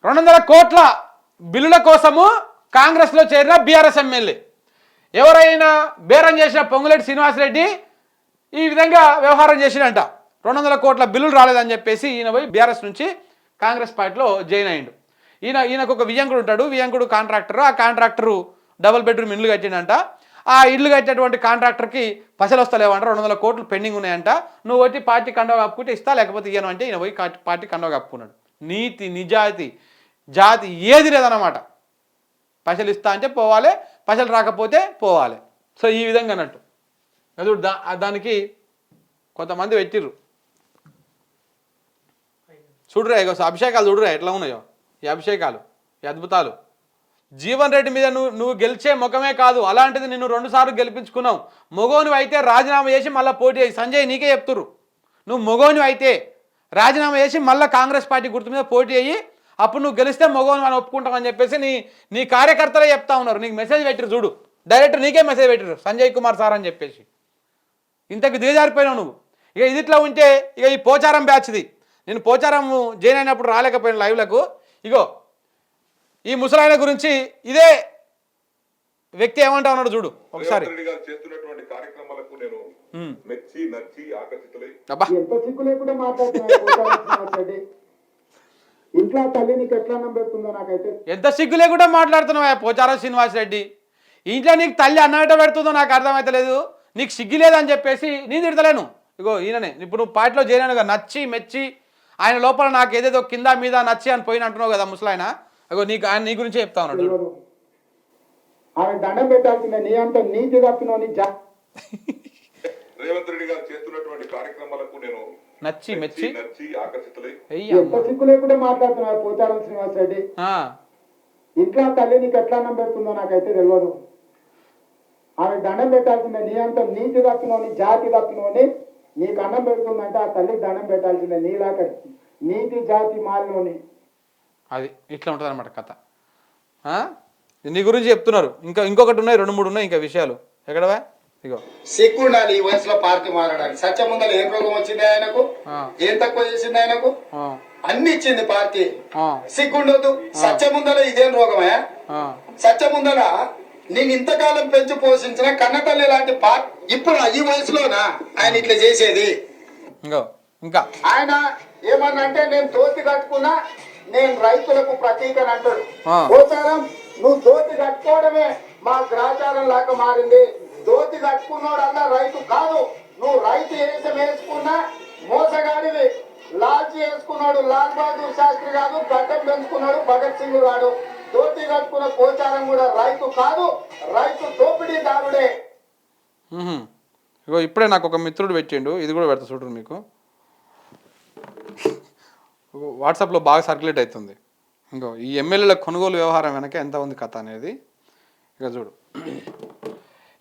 200 కోట్ల బిల్లుల కోసము కాంగ్రెస్లో చేరిన బీఆర్ఎస్ ఎమ్మెల్యే ఎవరైనా బేరం చేసిన పొంగులేటి శ్రీనివాసరెడ్డి ఈ విధంగా వ్యవహారం చేసినంట. 200 కోట్ల బిల్లులు రాలేదని చెప్పేసి ఈయన పోయి బీఆర్ఎస్ నుంచి కాంగ్రెస్ పార్టీలో జాయిన్ అయ్యిండు. ఈయనకు ఒక వియంకుడు ఉంటాడు, వియంకుడు కాంట్రాక్టర్. ఆ కాంట్రాక్టరు డబుల్ బెడ్రూమ్ ఇల్లు కట్టిండంట. ఆ ఇల్లు కట్టినటువంటి కాంట్రాక్టర్కి పైసలు వస్తలేవంట, 200 కోట్లు పెండింగ్ ఉన్నాయంట. నువ్వు వచ్చి పార్టీ కండవ కప్పుకుంటే ఇస్తా, లేకపోతే ఇయ్యను అంటే ఈయన పోయి పార్టీ కండవ కప్పుకున్నాడు. నీతి నిజాయితీ జాతి ఏది లేదన్నమాట. పైసలు ఇస్తా అంటే పోవాలి, పైసలు రాకపోతే పోవాలి. సో ఈ విధంగా అన్నట్టు అది దానికి కొంతమంది పెట్టిర్రు. చూడరా ఇక అభిషేకాలు చూడరా ఎట్లా ఉన్నాయో ఈ అభిషేకాలు, ఈ అద్భుతాలు. జీవన్ రెడ్డి మీద నువ్వు గెలిచే ముఖమే కాదు, అలాంటిది నిన్ను 2 సార్లు గెలిపించుకున్నావు. మొగోనివి అయితే రాజీనామా చేసి మళ్ళీ పోటీ చేయి. సంజయ్ నీకే చెప్తుర్రు, నువ్వు మొగోనివి అయితే రాజీనామా చేసి మళ్ళీ కాంగ్రెస్ పార్టీ గుర్తు మీద పోటీ అయ్యి అప్పుడు నువ్వు గెలిస్తే మొగోని మనం ఒప్పుకుంటామని చెప్పేసి నీ కార్యకర్తలే చెప్తా ఉన్నారు. నీకు మెసేజ్ పెట్టిరు చూడు, డైరెక్ట్ నీకే మెసేజ్ పెట్టిరు సంజయ్ కుమార్ సార్ అని చెప్పేసి. ఇంతకు దిగజారిపోయినావు నువ్వు. ఇక ఇది ఇట్లా ఉంటే ఇక ఈ పోచారం బ్యాచ్ది. నేను పోచారం జాయిన్ అయినప్పుడు రాలేకపోయిన లైవ్లకు. ఇగో ఈ ముసలాయన గురించి ఇదే వ్యక్తి ఏమంటా ఉన్నాడు చూడు ఒకసారి. ఎంత సిగ్గు లేకుండా మాట్లాడుతున్నావా పోచారం శ్రీనివాసరెడ్డి? ఇంట్లో నీకు తల్లి అన్నట్టు పెడుతుందో నాకు అర్థమైతలేదు. నీకు సిగ్గు లేదని చెప్పేసి నేను తిడతలేను. ఇగో ఈయననే ఇప్పుడు నువ్వు పార్టీలో చేరానుగా నచ్చి మెచ్చి ఆయన లోపల నాకు ఏదేదో కింద మీద నచ్చి అని పోయిన అంటున్నావు కదా ముసలాయన. అగో ఆయన నీ గురించే చెప్తా ఉన్నాడు. ఆయన దండం పెట్టాల్సిందే, నీ అంత నీతి తప్పినో రేవంత్ రెడ్డి గారు చేస్తున్నటువంటి కార్యక్రమాలకు నేను నచ్చి మెచ్చి ఆకర్షితులై ఎంత సిగ్గు లేకుండా మాట్లాడుతున్నావు పోచారం శ్రీనివాసరెడ్డి. ఇంట్లో తల్లి నీకు ఎట్లా అన్నం పెడుతుందో నాకైతే తెలియదు. ఆమె దండం పెట్టాల్సిందే, నీ అంత నీతి తప్పినోని జాతి తప్పినోని నీకు అన్నం పెడుతుందంటే ఆ తల్లికి దండం పెట్టాల్సిందే. నీలాక నీతి జాతి మాలినోని. అది ఇట్లా ఉంటుంది అనమాట కథ. నీ గురించి చెప్తున్నారు. ఇంకొకటి ఉన్నాయి, 2-3 ఉన్నాయి ఇంకా విషయాలు. ఎక్కడవా ఇగో సిగ్గుండాలి ఈ వయసులో పార్టీ మారడానికి. సత్యముందర ఏం రోగం వచ్చింది ఆయనకు, ఏం తక్కువ చేసింది ఆయనకు, అన్ని ఇచ్చింది పార్టీ. సిగ్గుండొద్దు. సత్యముందర ఇదేం రోగమే? సత్యముందర నేను ఇంతకాలం పెంచి పోషించిన కన్నతల్లి లాంటి పార్టీ ఇప్పుడు ఈ వయసులోనా ఆయన ఇట్లా చేసేది? ఇంకా ఆయన ఏమన్నా అంటే నేను దోతి కట్టుకున్నా, నేను రైతులకు ప్రతీకని అంటాడు. పోచారం నువ్వు దోతి కట్టుకోవడమే మా గ్రాచారం లాగా మారింది. దోతి కట్టుకున్నాడల్లా రైతు కాదు. నువ్వు రైతు వేషం వేసుకున్నా మోసగాడివి. లాల్చి వేసుకున్నాడు లాల్ బహదూర్ శాస్త్రి కాదు, గడ్డం పెంచుకున్నాడు భగత్ సింగ్ కాడు. దోతి కట్టుకున్న పోచారం కూడా రైతు కాదు, రైతు దోపిడీదారుడే. ఇగో ఇప్పుడే నాకు ఒక మిత్రుడు పెట్టిండు, ఇది కూడా పెడతా చూడండి మీకు. వాట్సాప్లో బాగా సర్క్యులేట్ అవుతుంది. ఇంకో ఈ ఎమ్మెల్యేల కొనుగోలు వ్యవహారం వెనక ఎంత ఉంది కథ అనేది ఇక చూడు.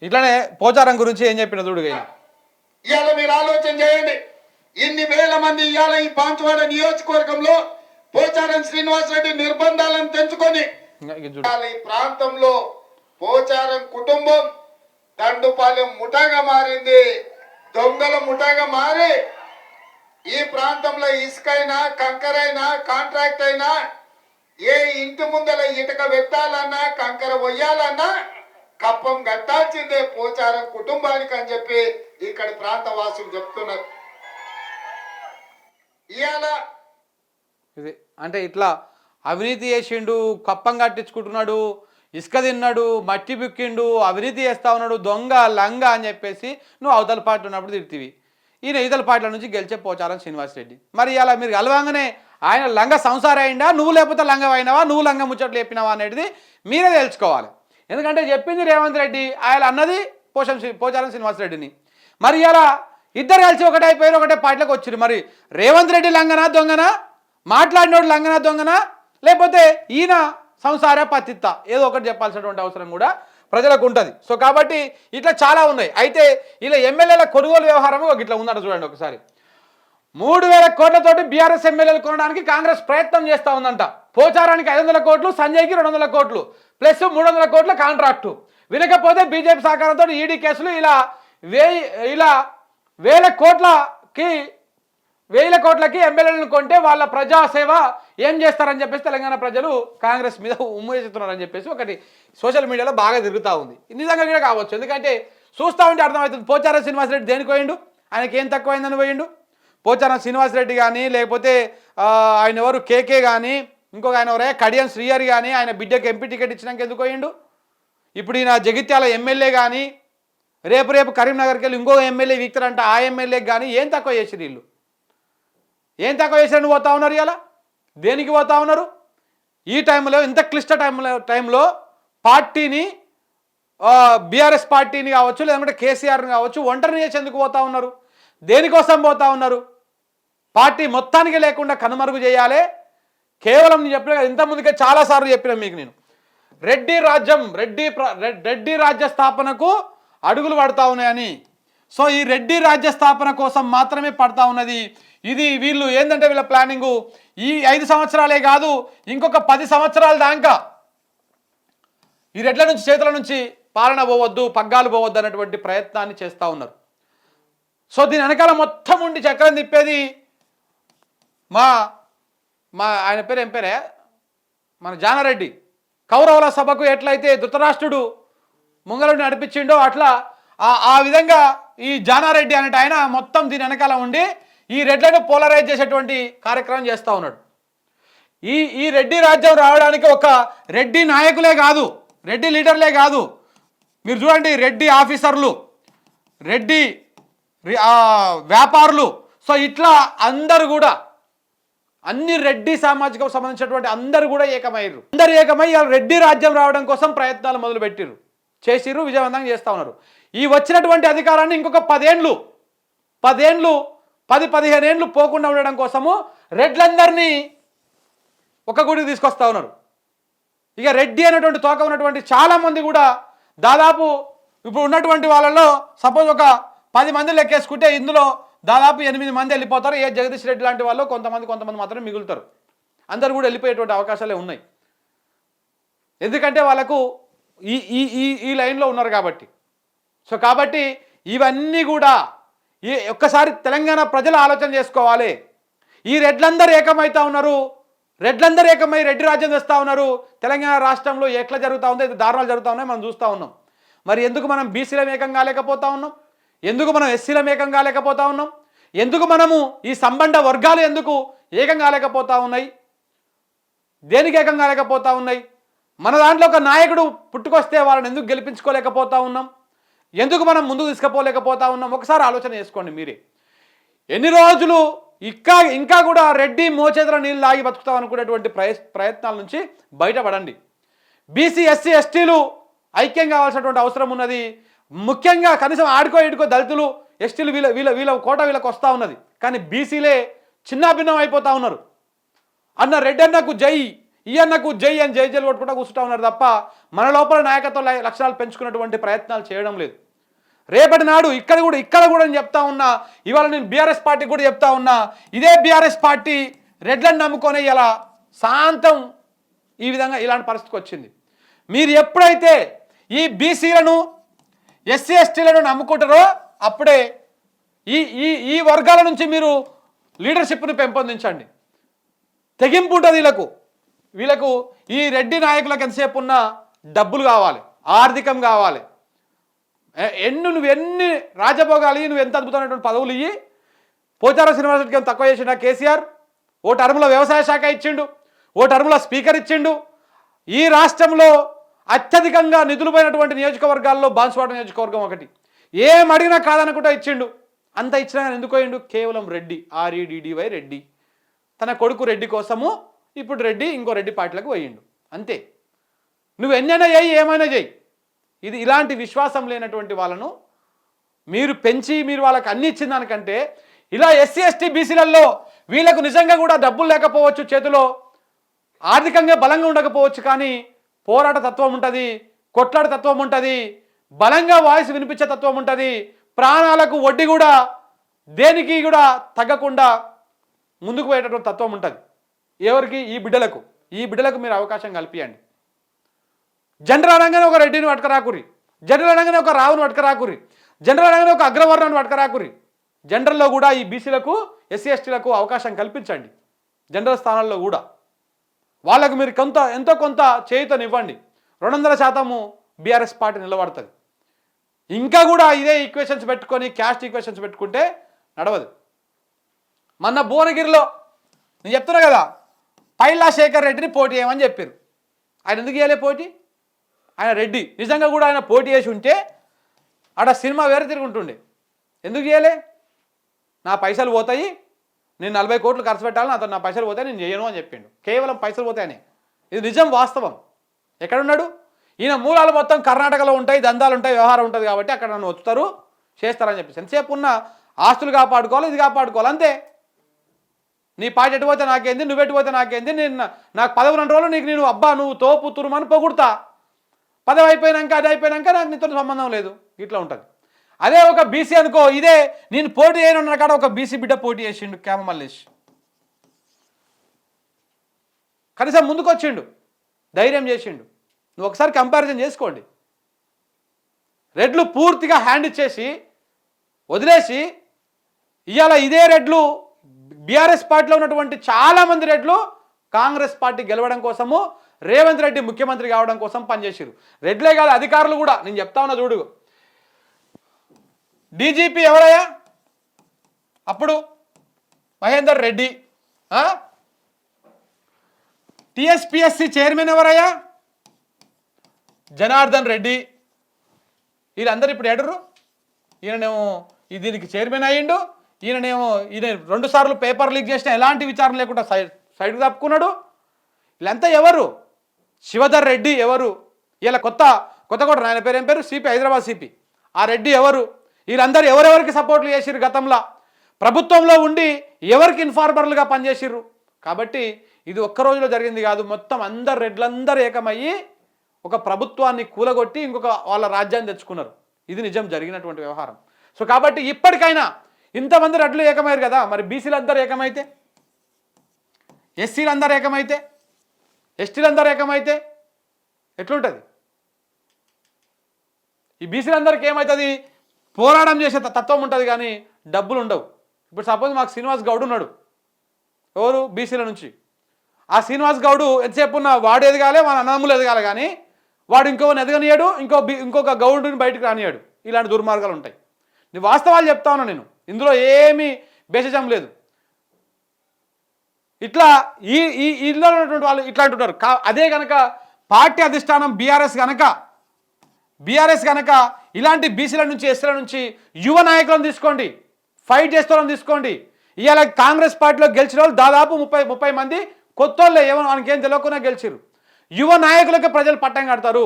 ఇట్లానే పోచారం గురించి ఏం చెప్పిన చూడు. ఇవాళ మీరు ఆలోచన చేయండి, ఇన్ని వేల మంది ఇవాళ ఈ బాన్సువాడ నియోజకవర్గంలో పోచారం శ్రీనివాసరెడ్డి నిర్బంధాలను తెంచుకొని ఈ ప్రాంతంలో పోచారం కుటుంబం దండుపాలెం ముఠాగా మారింది. దొంగల ముఠాగా మారి ఈ ప్రాంతంలో ఇసుకైనా కంకరైనా కాంట్రాక్ట్ అయినా ఏ ఇంటి ముందల ఇటుక పెట్టాలన్నా కంకర పొయ్యాలన్నా కప్పం కట్టాల్సిందే పోచారం కుటుంబానికి అని చెప్పి ఇక్కడి ప్రాంత వాసులు చెప్తున్నారు. ఇవాళ ఇది అంటే ఇట్లా అవినీతి చేసిండు, కప్పం కట్టించుకుంటున్నాడు, ఇసుక తిన్నాడు, మట్టి బిక్కిండు, అవినీతి చేస్తా ఉన్నాడు, దొంగ లంగ అని చెప్పేసి నువ్వు అవతల పార్టీ ఉన్నప్పుడు తిడుతీవి. ఈయన ఇతల పార్టీల నుంచి గెలిచే పోచారం శ్రీనివాసరెడ్డి. మరి ఇలా మీరు కలవంగానే ఆయన లంగ సంసారం అయిందా, నువ్వు లేకపోతే లంగం అయినావా, నువ్వు లంగ ముచ్చట్లు చెప్పినావా అనేది మీరే తెలుసుకోవాలి. ఎందుకంటే చెప్పింది రేవంత్ రెడ్డి, ఆయన అన్నది పోచారం శ్రీనివాసరెడ్డిని. మరి ఇలా ఇద్దరు కలిసి ఒకటైపోయారు, ఒకటే పార్టీలోకి వచ్చారు. మరి రేవంత్ రెడ్డి లంగనా దొంగనా, మాట్లాడినోడు లంగనా దొంగనా, లేకపోతే ఈయన సంసార పతిత్త, ఏదో ఒకటి చెప్పాల్సినటువంటి అవసరం కూడా ప్రజలకు ఉంటుంది. సో కాబట్టి ఇట్లా చాలా ఉన్నాయి. అయితే ఇలా ఎమ్మెల్యేల కొనుగోలు వ్యవహారం ఇట్లా ఉందట చూడండి ఒకసారి. 3000 కోట్లతోటి బీఆర్ఎస్ ఎమ్మెల్యేలు కొనడానికి కాంగ్రెస్ ప్రయత్నం చేస్తూ ఉందంట. పోచారానికి 500 కోట్లు, సంజయ్కి 200 కోట్లు ప్లస్ 300 కోట్ల కాంట్రాక్టు. వినకపోతే బీజేపీ సహకారంతో ఈడీ కేసులు ఇలా 1000 కోట్లకి ఎమ్మెల్యేలను కొంటే వాళ్ళ ప్రజాసేవ ఏం చేస్తారని చెప్పేసి తెలంగాణ ప్రజలు కాంగ్రెస్ మీద ఉమ్మేస్తున్నారని చెప్పేసి ఒకటి సోషల్ మీడియాలో బాగా తిరుగుతూ ఉంది. నిజంగా కూడా కావచ్చు, ఎందుకంటే చూస్తూ ఉంటే అర్థమవుతుంది. పోచారం శ్రీనివాసరెడ్డి దేనికి పోయిండు, ఆయనకి ఏం తక్కువైందని పోయిండు? పోచారం శ్రీనివాసరెడ్డి కానీ లేకపోతే ఆయన ఎవరు కేకే కానీ ఇంకొక ఆయన ఎవరే కడియం శ్రీహరి కానీ ఆయన బిడ్డకి ఎంపీ టికెట్ ఇచ్చినాక ఎందుకు పోయిండు? ఇప్పుడు ఈయన జగిత్యాల ఎమ్మెల్యే కానీ రేపు కరీంనగర్కి వెళ్ళి ఇంకో ఎమ్మెల్యే వీక్తారంట, ఆ ఎమ్మెల్యేకి కానీ ఏం తక్కువ చేసిరు వీళ్ళు? ఏం తక్కువ చేసిరని పోతా ఉన్నారు? ఇలా దేనికి పోతా ఉన్నారు? ఈ టైంలో ఇంత క్లిష్ట టైంలో పార్టీని బీఆర్ఎస్ పార్టీని కావచ్చు లేదంటే కేసీఆర్ని కావచ్చు ఒంటరిని చేసి ఎందుకు పోతా ఉన్నారు? దేనికోసం పోతా ఉన్నారు? పార్టీ మొత్తానికి లేకుండా కనుమరుగు చేయాలి. కేవలం నేను చెప్పిన కదా, ఇంతకుముందుకే చాలాసార్లు చెప్పిన మీకు నేను, రెడ్డి రాజ్య స్థాపనకు అడుగులు పడతా ఉన్నాయని. సో ఈ రెడ్డి రాజ్య స్థాపన కోసం మాత్రమే పడతా ఉన్నది. ఇది వీళ్ళు ఏంటంటే వీళ్ళ ప్లానింగు ఈ 5 సంవత్సరాలే కాదు, ఇంకొక 10 సంవత్సరాల దాకా ఈ రెడ్ల నుంచి చేతుల నుంచి పాలన పోవద్దు, పగ్గాలు పోవద్దు అన్నటువంటి ప్రయత్నాన్ని చేస్తూ ఉన్నారు. సో దీని వెనకాల మొత్తం ఉండి చక్రం తిప్పేది మా ఆయన పేరు ఏం పేరే, మన జానారెడ్డి. కౌరవుల సభకు ఎట్లయితే ధృతరాష్ట్రుడు ముంగలుడిని నడిపించిండో అట్లా ఆ విధంగా ఈ జానారెడ్డి అనేట ఆయన మొత్తం దీని వెనకాల ఉండి ఈ రెడ్లను పోలరైజ్ చేసేటువంటి కార్యక్రమం చేస్తూ ఉన్నాడు. ఈ రెడ్డి రాజ్యం రావడానికి ఒక రెడ్డి నాయకులే కాదు, రెడ్డి లీడర్లే కాదు, మీరు చూడండి రెడ్డి ఆఫీసర్లు, రెడ్డి వ్యాపారులు, సో ఇట్లా అందరు కూడా అన్ని రెడ్డి సామాజిక సంబంధించినటువంటి అందరు కూడా ఏకమయ్యారు. అందరు ఏకమై రెడ్డి రాజ్యం రావడం కోసం ప్రయత్నాలు మొదలుపెట్టిరు, చేసిర్రు, విజయవంతంగా చేస్తూ ఉన్నారు. ఈ వచ్చినటువంటి అధికారాన్ని ఇంకొక 10-15 ఏళ్ళు పోకుండా ఉండడం కోసము రెడ్లందరినీ ఒక గుడికి తీసుకొస్తా ఉన్నారు. ఇక రెడ్డి అనేటువంటి తోక ఉన్నటువంటి చాలామంది కూడా దాదాపు ఇప్పుడు ఉన్నటువంటి వాళ్ళలో సపోజ్ ఒక 10 మంది లెక్కేసుకుంటే ఇందులో దాదాపు 8 మంది వెళ్ళిపోతారు. ఏ జగదీష్ రెడ్డి లాంటి వాళ్ళు కొంతమంది మాత్రమే మిగులుతారు. అందరు కూడా వెళ్ళిపోయేటువంటి అవకాశాలే ఉన్నాయి. ఎందుకంటే వాళ్ళకు ఈ లైన్లో ఉన్నారు కాబట్టి. సో కాబట్టి ఇవన్నీ కూడా ఒక్కసారి తెలంగాణ ప్రజలు ఆలోచన చేసుకోవాలి. ఈ రెడ్లందరూ ఏకమవుతా ఉన్నారు, రెడ్లందరూ ఏకమై రెడ్డి రాజ్యం తెస్తూ ఉన్నారు. తెలంగాణ రాష్ట్రంలో ఎట్లా జరుగుతూ ఉందో ఇది దారుణాలు జరుగుతూ ఉన్నాయి, మనం చూస్తూ ఉన్నాం. మరి ఎందుకు మనం బీసీలం ఏకం కాలేకపోతా ఉన్నాం? ఎందుకు మనం ఎస్సీలం ఏకం కాలేకపోతా ఉన్నాం? ఎందుకు మనము ఈ సంబంధ వర్గాలు ఎందుకు ఏకం కాలేకపోతా ఉన్నాయి? దేనికి ఏకం కాలేకపోతా ఉన్నాయి? మన దాంట్లో ఒక నాయకుడు పుట్టుకొస్తే వాళ్ళని ఎందుకు గెలిపించుకోలేకపోతా ఉన్నాం? ఎందుకు మనం ముందుకు తీసుకుపోలేకపోతా ఉన్నాం? ఒకసారి ఆలోచన చేసుకోండి మీరే. ఎన్ని రోజులు ఇంకా కూడా రెడ్డి మోచేతుల నీళ్ళు లాగి బతుకుతాం అనుకునేటువంటి ప్రయత్నాల నుంచి బయటపడండి. బీసీ ఎస్సీ ఎస్టీలు ఐక్యం కావాల్సినటువంటి అవసరం ఉన్నది. ముఖ్యంగా కనీసం ఆడుకో దళితులు ఎస్టీలు వీళ్ళ కోట వీళ్ళకి వస్తూ ఉన్నది. కానీ బీసీలే చిన్నాభిన్నం అయిపోతూ ఉన్నారు. అన్న రెడ్డి అన్నకు జై, ఈ అన్నకు జై అని జైలు కొట్టుకుంటూ కూర్చుంటా ఉన్నారు తప్ప మన లోపల నాయకత్వ లక్షణాలు పెంచుకున్నటువంటి ప్రయత్నాలు చేయడం లేదు. రేపటి నాడు ఇక్కడ కూడా నేను చెప్తా ఉన్నా, ఇవాళ నేను బీఆర్ఎస్ పార్టీకి కూడా చెప్తా ఉన్నా, ఇదే బీఆర్ఎస్ పార్టీ రెడ్లను నమ్ముకొని ఇలా శాంతం ఈ విధంగా ఇలాంటి పరిస్థితికి వచ్చింది. మీరు ఎప్పుడైతే ఈ బీసీలను ఎస్సీ ఎస్టీలను నమ్ముకుంటారో అప్పుడే ఈ వర్గాల నుంచి మీరు లీడర్షిప్ను పెంపొందించండి. తెగింపు ఉంటుంది వీళ్ళకు ఈ రెడ్డి నాయకులకు ఎంతసేపు ఉన్న డబ్బులు కావాలి, ఆర్థికం కావాలి. నువ్వు ఎన్ని రాజభోగాలు, నువ్వు ఎంత అద్భుతమైనటువంటి పదవులు ఇయ్యి. పోచారం శ్రీనివాసరెడ్డికి ఏం తక్కువ చేసిండా కేసీఆర్? ఓ టర్ములో వ్యవసాయ శాఖ ఇచ్చిండు, ఓ టర్ములో స్పీకర్ ఇచ్చిండు. ఈ రాష్ట్రంలో అత్యధికంగా నిధులు పోయినటువంటి నియోజకవర్గాల్లో బాన్సువాడ నియోజకవర్గం ఒకటి. ఏం అడిగినా కాదనుకుంటా ఇచ్చిండు. అంత ఇచ్చినా కానీ ఎందుకు పోయిండు? కేవలం రెడ్డి, REDDY రెడ్డి. తన కొడుకు రెడ్డి కోసము ఇప్పుడు రెడ్డి ఇంకో రెడ్డి పార్టీలకు పోయిండు అంతే. నువ్వు ఎన్నైనా చేయి, ఏమైనా చేయి. ఇలాంటి విశ్వాసం లేనటువంటి వాళ్ళను మీరు పెంచి మీరు వాళ్ళకి అన్ని ఇచ్చిన దానికంటే ఇలా ఎస్సీ ఎస్టీ బీసీలలో వీళ్ళకు నిజంగా కూడా డబ్బులు లేకపోవచ్చు, చేతిలో ఆర్థికంగా బలంగా ఉండకపోవచ్చు, కానీ పోరాట తత్వం ఉంటుంది, కొట్లాట తత్వం ఉంటుంది, బలంగా వాయిస్ వినిపించే తత్వం ఉంటుంది, ప్రాణాలకు వడ్డీ కూడా దేనికి కూడా తగ్గకుండా ముందుకు పోయేటటువంటి తత్వం ఉంటుంది. ఎవరికి? ఈ బిడ్డలకు మీరు అవకాశం కల్పియండి. జనరల్ అనగానే ఒక రెడ్డిని పట్టుకరాకురి, జనరల్ అనగానే ఒక రావును పట్టుకరాకురి, జనరల్ అనగానే ఒక అగ్రవర్ణాన్ని పట్టుకరాకురి. జనరల్లో కూడా ఈ బీసీలకు ఎస్సీ ఎస్టీలకు అవకాశం కల్పించండి, జనరల్ స్థానాల్లో కూడా. వాళ్ళకు మీరు ఎంతో కొంత చేయుతనివ్వండి, 200% బీఆర్ఎస్ పార్టీ నిలబడుతుంది. ఇంకా కూడా ఇదే ఈక్వేషన్స్ పెట్టుకొని క్యాస్ట్ ఈక్వేషన్స్ పెట్టుకుంటే నడవదు. మొన్న భువనగిరిలో నేను చెప్తున్నా కదా, పైలా శేఖర్ రెడ్డిని పోటీ చేయమని చెప్పారు. ఆయన ఎందుకు చేయలే పోటీ? ఆయన రెడ్డి, నిజంగా కూడా ఆయన పోటీ చేసి ఉంటే ఆడ సినిమా వేరే తిరుగుంటుండే. ఎందుకు చేయలే? నా పైసలు పోతాయి, నేను 40 కోట్లు ఖర్చు పెట్టాలి, నా పైసలు పోతాయి, నేను చేయను అని చెప్పిండు. కేవలం పైసలు పోతాయని. ఇది నిజం, వాస్తవం. ఎక్కడున్నాడు? ఈయన మూలాలు మొత్తం కర్ణాటకలో ఉంటాయి, దందాలు ఉంటాయి, వ్యవహారం ఉంటుంది కాబట్టి అక్కడ నన్ను వచ్చుతారు, చేస్తారని చెప్పేసి ఎంతసేపు ఉన్న ఆస్తులు కాపాడుకోవాలి, ఇది కాపాడుకోవాలి, అంతే. నీ పార్టీ ఎటు పోతే నాకేంది, నువ్వు ఎటు పోతే నాకేంది, నాకు పదవి 2 రోజులు నీకు నేను అబ్బా నువ్వు తోపు తురుమని పొగుడతా, పదవి అయిపోయినాక అది అయిపోయినాక నాకు నీతో సంబంధం లేదు, ఇట్లా ఉంటుంది. అదే ఒక బీసీ అనుకో, ఇదే నేను పోటీ చేయనున్న కాడ ఒక బీసీ బిడ్డ పోటీ చేసిండు, క్యామ మల్లేష్. కనీసం ముందుకు వచ్చిండు, ధైర్యం చేసిండు. నువ్వు ఒకసారి కంపారిజన్ చేసుకోండి. రెడ్లు పూర్తిగా హ్యాండ్ ఇచ్చేసి వదిలేసి ఇవాళ ఇదే రెడ్లు బీఆర్ఎస్ పార్టీలో ఉన్నటువంటి చాలామంది రెడ్లు కాంగ్రెస్ పార్టీ గెలవడం కోసము, రేవంత్ రెడ్డి ముఖ్యమంత్రి కావడం కోసం పనిచేసారు. రెడ్లే కాదు, అధికారులు కూడా. నేను చెప్తా ఉన్నా చూడు, డీజీపీ ఎవరయ్యా అప్పుడు? మహేందర్ రెడ్డి. టిఎస్పిఎస్సి చైర్మన్ ఎవరయ్యా? జనార్దన్ రెడ్డి. వీళ్ళందరూ ఇప్పుడు ఎడరు. ఈయననేమో దీనికి చైర్మన్ అయ్యిండు, ఈయన 2 సార్లు పేపర్ లీక్ చేసిన ఎలాంటి విచారణ లేకుండా సైడ్కు తప్పుకున్నాడు. వీళ్ళంతా ఎవరు? శివధర్ రెడ్డి ఎవరు? ఇలా కొత్త కూడా ఆయన పేరు ఏం పేరు? CP, Hyderabad CP. ఆ రెడ్డి ఎవరు? వీళ్ళందరూ ఎవరెవరికి సపోర్ట్లు చేసిర్రు గతంలో, ప్రభుత్వంలో ఉండి ఎవరికి ఇన్ఫార్మర్లుగా పనిచేసిర్రు. కాబట్టి ఇది ఒక్క రోజులో జరిగింది కాదు, మొత్తం రెడ్లందరూ ఏకమయ్యి ఒక ప్రభుత్వాన్ని కూలగొట్టి ఇంకొక వాళ్ళ రాజ్యాన్ని తెచ్చుకున్నారు. ఇది నిజం జరిగినటువంటి వ్యవహారం. సో కాబట్టి ఇప్పటికైనా ఇంతమంది రెడ్లు ఏకమయ్యారు కదా, మరి బీసీలందరూ ఏకమైతే, ఎస్సీలందరూ ఏకమైతే, ఎస్టీలందరూ ఏకమైతే ఎట్లుంటుంది? ఈ బీసీలందరికీ ఏమవుతుంది? పోరాటం చేసే తత్వం ఉంటుంది కానీ డబ్బులు ఉండవు. ఇప్పుడు సపోజ్ మాకు శ్రీనివాస్ గౌడ్ ఉన్నాడు, ఎవరు? బీసీల నుంచి. ఆ శ్రీనివాస్ గౌడు ఎంతసేపు ఉన్న వాడు ఎదగాలి, మన అన్నదమ్ములు ఎదగాలి, కానీ వాడు ఇంకొకరిని ఎదగనియాడు, ఇంకొక గౌడుని బయటకు రానియాడు. ఇలాంటి దుర్మార్గాలు ఉంటాయి. నేను వాస్తవాలు చెప్తా ఉన్నా, నేను ఇందులో ఏమీ భేషజం లేదు. ఇట్లా ఇందులో ఉన్నటువంటి వాళ్ళు ఇట్లా అంటున్నారు. అదే కనుక పార్టీ అధిష్టానం బీఆర్ఎస్ కనుక ఇలాంటి బీసీల నుంచి, ఎస్సీల నుంచి యువ నాయకులను తీసుకోండి, ఫైట్ చేస్తారని తీసుకోండి. ఇవాళ కాంగ్రెస్ పార్టీలో గెలిచిన వాళ్ళు దాదాపు 30 మంది కొత్త వాళ్ళే, ఏమో మనకేం తెలియకుండా గెలిచిరు. యువ నాయకులకి ప్రజలు పట్టం కడతారు.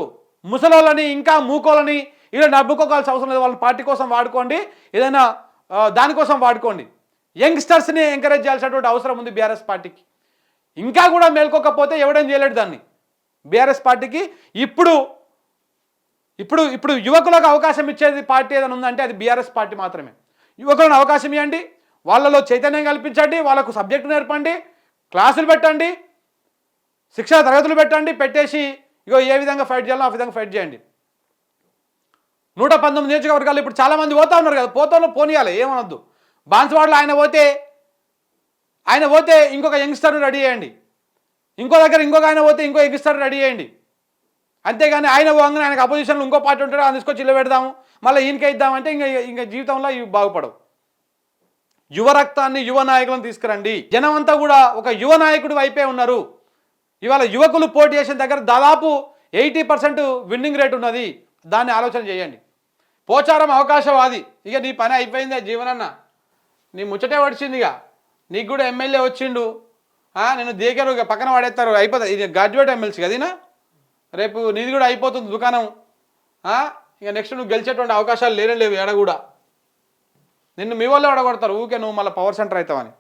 ముసలోళ్ళని ఇంకా మూకోళ్ళని ఇలా నవ్వుకోవాల్సిన అవసరం లేదు. వాళ్ళని పార్టీ కోసం వాడుకోండి, ఏదైనా దానికోసం వాడుకోండి. యంగ్స్టర్స్ని ఎంకరేజ్ చేయాల్సినటువంటి అవసరం ఉంది బీఆర్ఎస్ పార్టీకి. ఇంకా కూడా మేల్కోకపోతే ఎవడేం చేయలేడు దాన్ని. బీఆర్ఎస్ పార్టీకి ఇప్పుడు యువకులకు అవకాశం ఇచ్చేది పార్టీ ఏదైనా ఉందంటే అది బీఆర్ఎస్ పార్టీ మాత్రమే. యువకులను అవకాశం ఇవ్వండి, వాళ్ళలో చైతన్యం కల్పించండి, వాళ్ళకు సబ్జెక్టు నేర్పండి, క్లాసులు పెట్టండి, శిక్షణ తరగతులు పెట్టేసి ఇగో ఏ విధంగా ఫైట్ చేయాలో ఆ విధంగా ఫైట్ చేయండి. 119 నియోజకవర్గాలు ఇప్పుడు చాలామంది పోతా ఉన్నారు కదా, పోనీయాలి, ఏమనొద్దు. బాన్స్వాడలో ఆయన పోతే ఇంకొక యంగ్స్టర్ని రెడీ చేయండి, ఇంకో దగ్గర ఇంకొక ఆయన పోతే ఇంకో యంగ్స్టర్ని రెడీ చేయండి. అంతేగాని ఆయన పోగానే ఆయనకు అపోజిషన్లో ఇంకో పార్టీ ఉంటాడు, ఆయన తీసుకొచ్చి ఇల్లు పెడదాము, మళ్ళీ ఈయనకే ఇద్దామంటే ఇంకా జీవితంలో ఇవి బాగుపడవు. యువ రక్తాన్ని, యువ నాయకులను తీసుకురండి. జనం అంతా కూడా ఒక యువ నాయకుడి వైపే ఉన్నారు. ఇవాళ యువకులు పోటీ చేసిన దగ్గర దాదాపు 80% విన్నింగ్ రేట్ ఉన్నది. దాన్ని ఆలోచన చేయండి. పోచారం అవకాశవాది, ఇక నీ పని అయిపోయిందే జీవనన్న, నీ ముచ్చటే వచ్చింది. ఇక నీకు కూడా ఎమ్మెల్యే వచ్చిండు, నేను దేకారు, ఇక పక్కన పడేస్తారు, అయిపోతుంది. ఇది గ్రాడ్యుయేట్ ఎమ్మెల్సీ కదీనా, రేపు నీది కూడా అయిపోతుంది దుకాణం. ఇక నెక్స్ట్ నువ్వు గెలిచేటువంటి అవకాశాలు లేవు ఎడ కూడా. నిన్ను మీ వాళ్ళు అడగొడతారు ఊకే, నువ్వు మళ్ళీ పవర్ సెంటర్ అవుతావని.